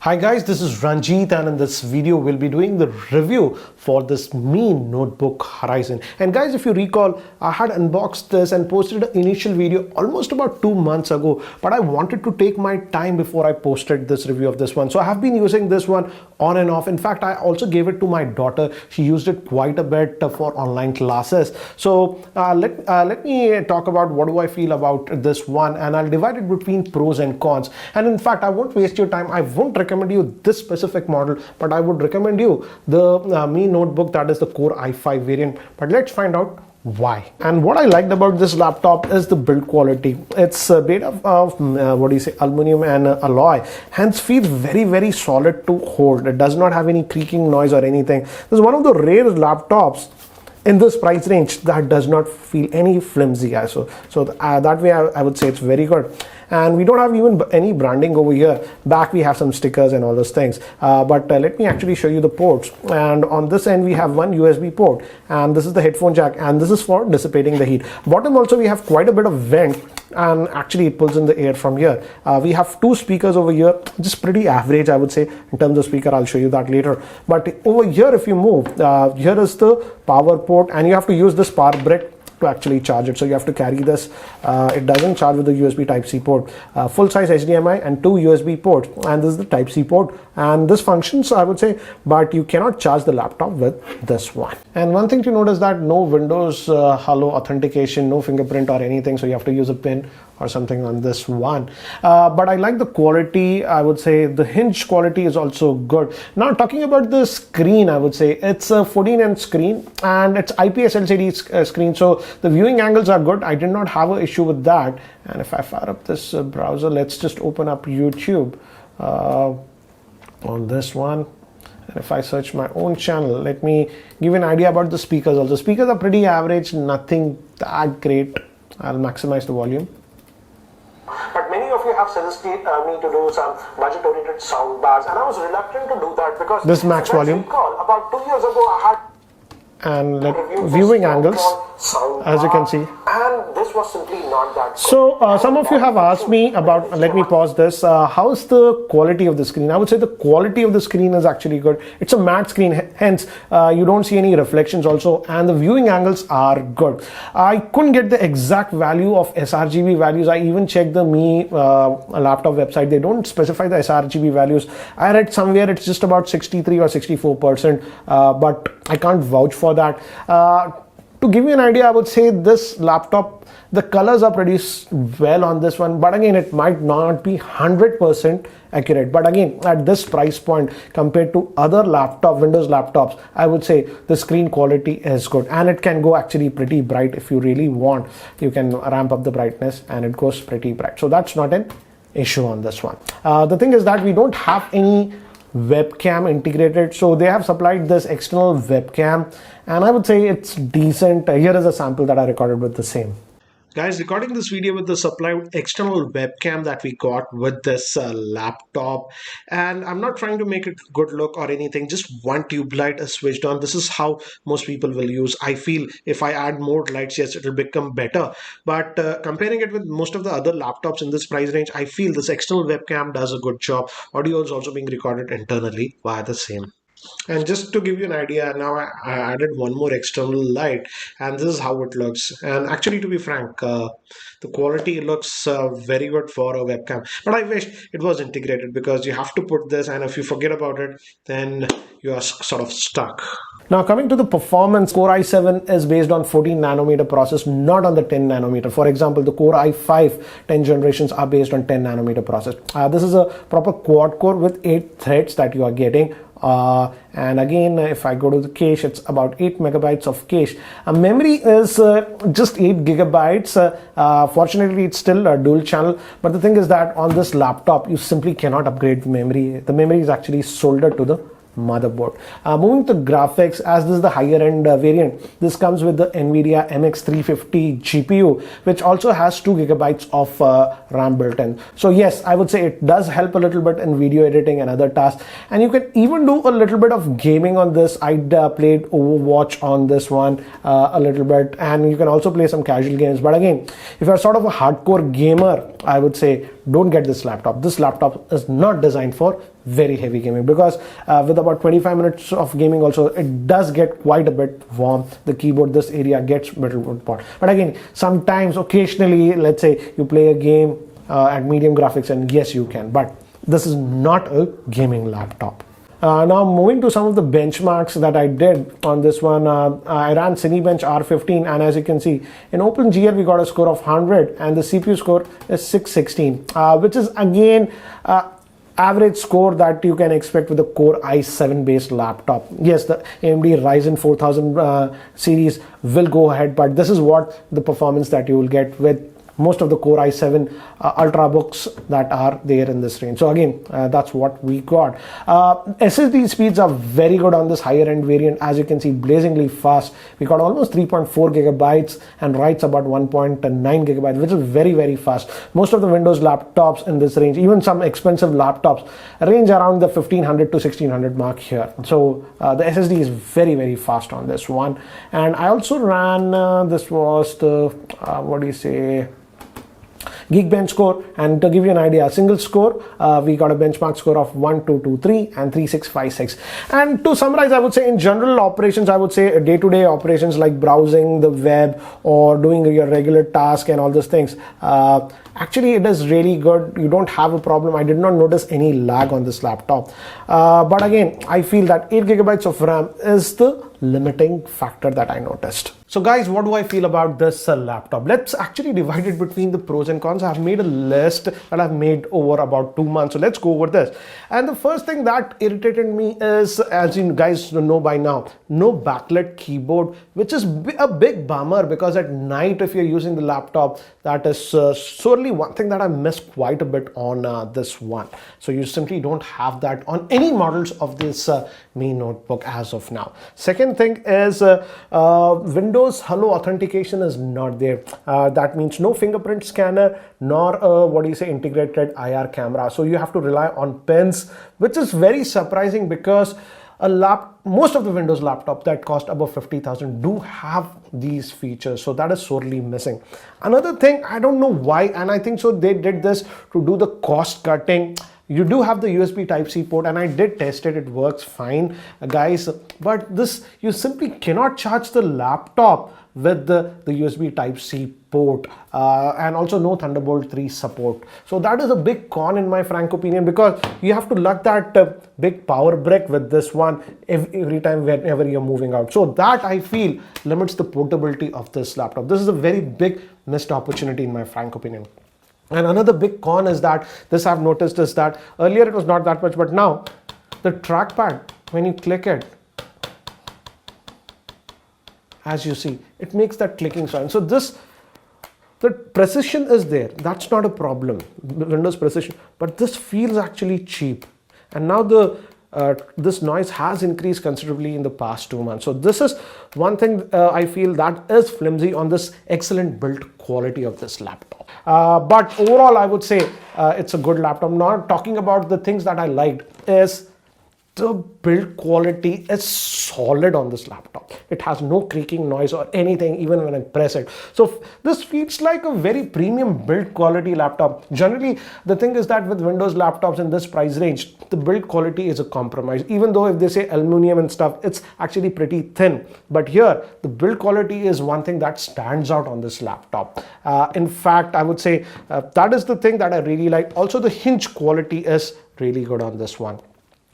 Hi guys, this is Ranjit, and in this video we'll be doing the review for this Mi Notebook Horizon. And guys, if you recall, I had unboxed this and posted an initial video almost about 2 months ago, but I wanted to take my time before I posted this review of this one. So I have been using this one on and off. In fact, I also gave it to my daughter. She used it quite a bit for online classes. So let me talk about what do I feel about this one, and I'll divide it between pros and cons. And in fact, I won't waste your time. I won't recommend you this specific model, but I would recommend you the Mi Notebook, that is the Core i5 variant. But let's find out why. And what I liked about this laptop is the build quality. It's made of aluminum and alloy, hence feels very solid to hold. It does not have any creaking noise or anything. This is one of the rare laptops in this price range that does not feel any flimsy. So that way I would say it's very good. And we don't have even any branding over here. Back we have some stickers and all those things, but let me actually show you the ports. And on this end we have one USB port, and this is the headphone jack, and this is for dissipating the heat. Bottom also we have quite a bit of vent, and actually it pulls in the air from here. We have two speakers over here, just pretty average I would say in terms of speaker. I'll show you that later. But over here, if you move, here is the power port, and you have to use this power brick to actually charge it. So you have to carry this. It doesn't charge with the USB Type-C port. Full size HDMI and two USB ports, and this is the Type-C port, and this functions I would say, but you cannot charge the laptop with this one. And one thing to note is that no Windows Hello authentication, no fingerprint or anything, so you have to use a pin or something on this one. But I like the quality. I would say the hinge quality is also good. Now talking about the screen, I would say it's a 14-inch screen, and it's IPS LCD screen, so the viewing angles are good. I did not have an issue with that. And if I fire up this browser, let's just open up YouTube on this one. And if I search my own channel, let me give you an idea about the speakers. Also, speakers are pretty average, nothing that great. I'll maximize the volume. But many of you have suggested me to do some budget-oriented sound bars, and I was reluctant to do that because this max volume. About 2 years ago, I had and viewing angles, as you can see, and this was simply not that good. So some of you have asked me about, let me pause this, how's the quality of the screen? I would say the quality of the screen is actually good. It's a matte screen, hence you don't see any reflections also, and the viewing angles are good. I couldn't get the exact value of sRGB values. I even checked the Mi laptop website. They don't specify the sRGB values. I read somewhere it's just about 63 or 64%, but I can't vouch for that. To give you an idea, I would say this laptop, the colors are pretty well on this one, but again it might not be 100% accurate. But again, at this price point compared to other Windows laptops, I would say the screen quality is good, and it can go actually pretty bright. If you really want, you can ramp up the brightness and it goes pretty bright, so that's not an issue on this one. The thing is that we don't have any webcam integrated, so they have supplied this external webcam, and I would say it's decent. Here is a sample that I recorded with the same. Guys, recording this video with the supplied external webcam that we got with this laptop, and I'm not trying to make it good look or anything, just one tube light is switched on. This is how most people will use. I feel if I add more lights, yes, it will become better, but comparing it with most of the other laptops in this price range, I feel this external webcam does a good job. Audio is also being recorded internally via the same. And just to give you an idea, now I added one more external light, and this is how it looks. And actually, to be frank, the quality looks very good for a webcam, but I wish it was integrated, because you have to put this, and if you forget about it, then you are sort of stuck. Now coming to the performance, Core i7 is based on 14 nanometer process, not on the 10 nanometer. For example, the Core i5 10 generations are based on 10 nanometer process. This is a proper quad core with 8 threads that you are getting. And again, if I go to the cache, it's about 8 megabytes of cache. Memory is just 8 gigabytes. Fortunately, it's still a dual channel, but the thing is that on this laptop, you simply cannot upgrade the memory. The memory is actually soldered to the motherboard. Moving to graphics, as this is the higher end variant, this comes with the NVIDIA MX350 GPU, which also has 2 gigabytes of RAM built in. So yes, I would say it does help a little bit in video editing and other tasks, and you can even do a little bit of gaming on this. I played Overwatch on this one a little bit, and you can also play some casual games. But again, if you're sort of a hardcore gamer, I would say don't get this laptop. This laptop is not designed for very heavy gaming, because with about 25 minutes of gaming also, it does get quite a bit warm. The keyboard, this area gets a little bit hot. But again, sometimes, occasionally, let's say you play a game at medium graphics, and yes, you can, but this is not a gaming laptop. Now moving to some of the benchmarks that I did on this one, I ran Cinebench R15, and as you can see, in OpenGL we got a score of 100 and the CPU score is 616, which is again average score that you can expect with a Core i7 based laptop. Yes, the AMD Ryzen 4000 series will go ahead, but this is what the performance that you will get with most of the Core i7 Ultrabooks that are there in this range. So again, that's what we got. SSD speeds are very good on this higher end variant. As you can see, blazingly fast. We got almost 3.4 gigabytes and writes about 1.9 gigabytes, which is very, very fast. Most of the Windows laptops in this range, even some expensive laptops, range around the 1500 to 1600 mark here. So the SSD is very, very fast on this one. And I also ran, this was the, what do you say, Geekbench score, and to give you an idea, single score, we got a benchmark score of 1223 and 3656. And to summarize, I would say in general operations, I would say day-to-day operations like browsing the web or doing your regular task and all those things, actually it is really good. You don't have a problem. I did not notice any lag on this laptop. But again, I feel that 8 gigabytes of RAM is the limiting factor that I noticed. So guys, what do I feel about this laptop? Let's actually divide it between the pros and cons. I've made a list that I've made over about 2 months. So let's go over this. And the first thing that irritated me is, as you guys know by now, no backlit keyboard, which is a big bummer, because at night, if you're using the laptop, that is sorely one thing that I miss quite a bit on this one. So you simply don't have that on any models of this Mi notebook as of now. Second thing is Windows Hello authentication is not there. That means no fingerprint scanner, nor what do you say, integrated IR camera. So you have to rely on pins, which is very surprising, because most of the Windows laptops that cost above 50,000 do have these features. So that is sorely missing. Another thing, I don't know why, and I think so they did this to do the cost cutting. You do have the USB Type-C port, and I did test it. It works fine, guys. But this, you simply cannot charge the laptop with the USB Type-C port, and also no Thunderbolt 3 support. So that is a big con in my frank opinion, because you have to lug that big power brick with this one every time whenever you're moving out. So that, I feel, limits the portability of this laptop. This is a very big missed opportunity in my frank opinion. And another big con is that, this I've noticed, is that earlier it was not that much, but now the trackpad, when you click it, as you see, it makes that clicking sound. So the precision is there. That's not a problem, Windows precision, but this feels actually cheap. And now this noise has increased considerably in the past 2 months. So this is one thing I feel that is flimsy on this excellent build quality of this laptop. But overall, I would say it's a good laptop. Now, talking about the things that I liked is the build quality is solid on this laptop. It has no creaking noise or anything even when I press it. So this feels like a very premium build quality laptop. Generally, the thing is that with Windows laptops in this price range, the build quality is a compromise. Even though if they say aluminum and stuff, it's actually pretty thin. But here, the build quality is one thing that stands out on this laptop. In fact, I would say that is the thing that I really like. Also, the hinge quality is really good on this one.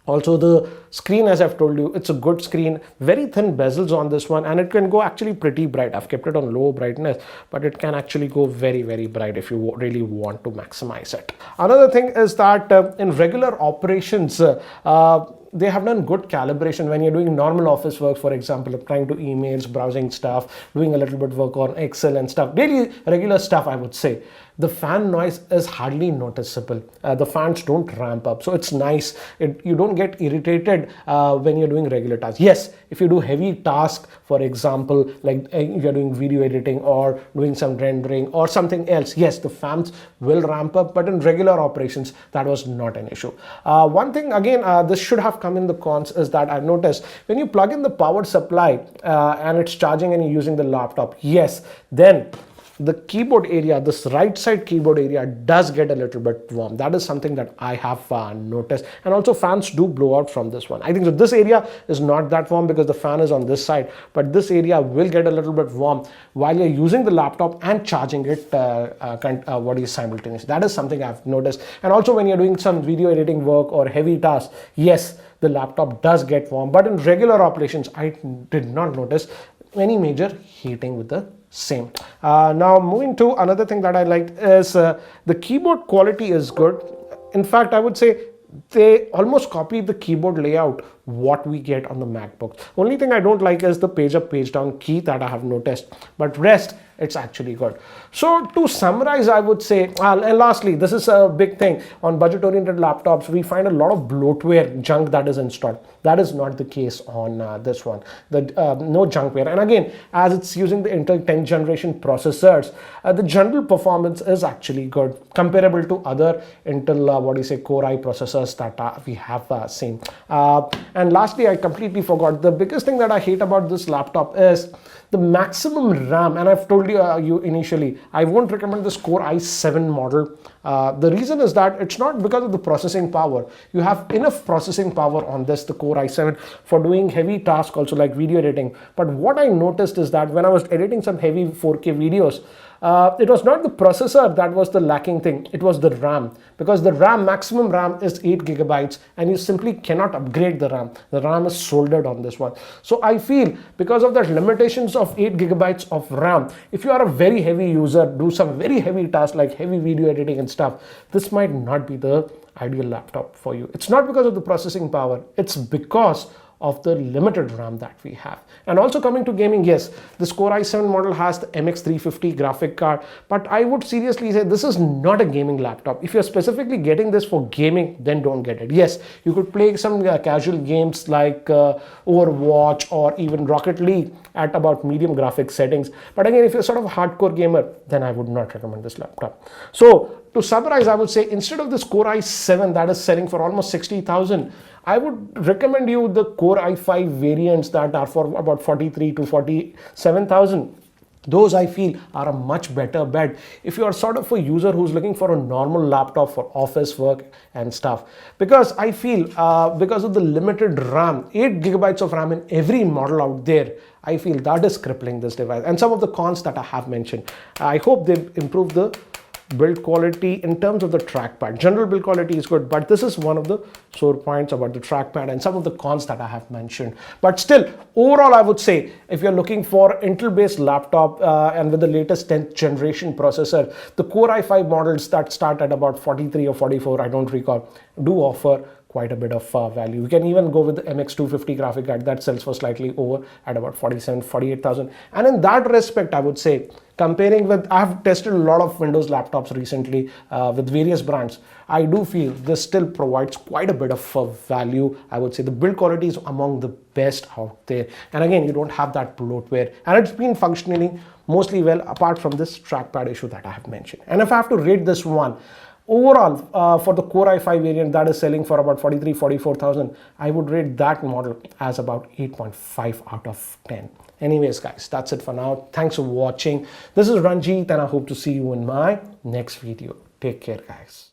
Also, the screen, as I've told you, it's a good screen, very thin bezels on this one, and it can go actually pretty bright. I've kept it on low brightness, but it can actually go very, very bright if you really want to maximize it. Another thing is that in regular operations, they have done good calibration when you're doing normal office work, for example, applying to emails, browsing stuff, doing a little bit of work on Excel and stuff, daily regular stuff, I would say. The fan noise is hardly noticeable. The fans don't ramp up. So it's nice. You don't get irritated when you're doing regular tasks. Yes, if you do heavy tasks, for example, like if you're doing video editing or doing some rendering or something else, yes, the fans will ramp up. But in regular operations, that was not an issue. One thing, again, this should have come in the cons, is that I've noticed when you plug in the power supply and it's charging and you're using the laptop, yes, then the keyboard area, this right side keyboard area does get a little bit warm. That is something that I have noticed. And also fans do blow out from this one. I think so this area is not that warm because the fan is on this side, but this area will get a little bit warm while you're using the laptop and charging it simultaneously. That is something I've noticed. And also when you're doing some video editing work or heavy tasks, yes, the laptop does get warm, but in regular operations I did not notice any major heating with the same. Now moving to another thing that I liked is the keyboard quality is good. In fact, I would say they almost copied the keyboard layout what we get on the MacBook. Only thing I don't like is the page up page down key that I have noticed, but rest it's actually good. So to summarize, I would say, and lastly, this is a big thing on budget oriented laptops, we find a lot of bloatware junk that is installed. That is not the case on this one. No junkware. And again, as it's using the Intel 10th generation processors, the general performance is actually good, comparable to other Intel Core i processors that we have seen. And lastly, I completely forgot, the biggest thing that I hate about this laptop is the maximum RAM. And I've told you initially, I won't recommend this Core i7 model. The reason is that it's not because of the processing power. You have enough processing power on this, the Core i7, for doing heavy tasks also like video editing. But what I noticed is that when I was editing some heavy 4K videos, it was not the processor that was the lacking thing, it was the RAM, because the maximum RAM is 8 gigabytes and you simply cannot upgrade the RAM. The RAM is soldered on this one. So I feel because of the limitations of 8 gigabytes of RAM, if you are a very heavy user, do some very heavy tasks like heavy video editing and stuff, this might not be the ideal laptop for you. It's not because of the processing power, it's because of the limited RAM that we have. And also coming to gaming, yes, this Core i7 model has the MX350 graphic card, but I would seriously say this is not a gaming laptop. If you're specifically getting this for gaming, then don't get it. Yes, you could play some casual games like Overwatch or even Rocket League at about medium graphics settings. But again, if you're sort of a hardcore gamer, then I would not recommend this laptop. So to summarize, I would say instead of this Core i7 that is selling for almost 60,000, I would recommend you the Core i5 variants that are for about 43 to 47,000. Those I feel are a much better bet if you are sort of a user who's looking for a normal laptop for office work and stuff. Because I feel because of the limited RAM, 8 gigabytes of RAM in every model out there, I feel that is crippling this device. And some of the cons that I have mentioned, I hope they improve the build quality in terms of the trackpad. General build quality is good, but this is one of the sore points about the trackpad and some of the cons that I have mentioned. But still, overall, I would say if you're looking for Intel-based laptop and with the latest 10th generation processor, the Core i5 models that start at about 43 or 44, I don't recall, do offer quite a bit of value. You can even go with the MX250 graphic card that sells for slightly over at about 47, 48,000. And in that respect, I would say, comparing with, I've tested a lot of Windows laptops recently with various brands. I do feel this still provides quite a bit of value. I would say the build quality is among the best out there. And again, you don't have that bloatware. And it's been functioning mostly well apart from this trackpad issue that I have mentioned. And if I have to rate this one, overall, for the Core i5 variant that is selling for about 43, 44,000, I would rate that model as about 8.5 out of 10. Anyways, guys, that's it for now. Thanks for watching. This is Ranjit, and I hope to see you in my next video. Take care, guys.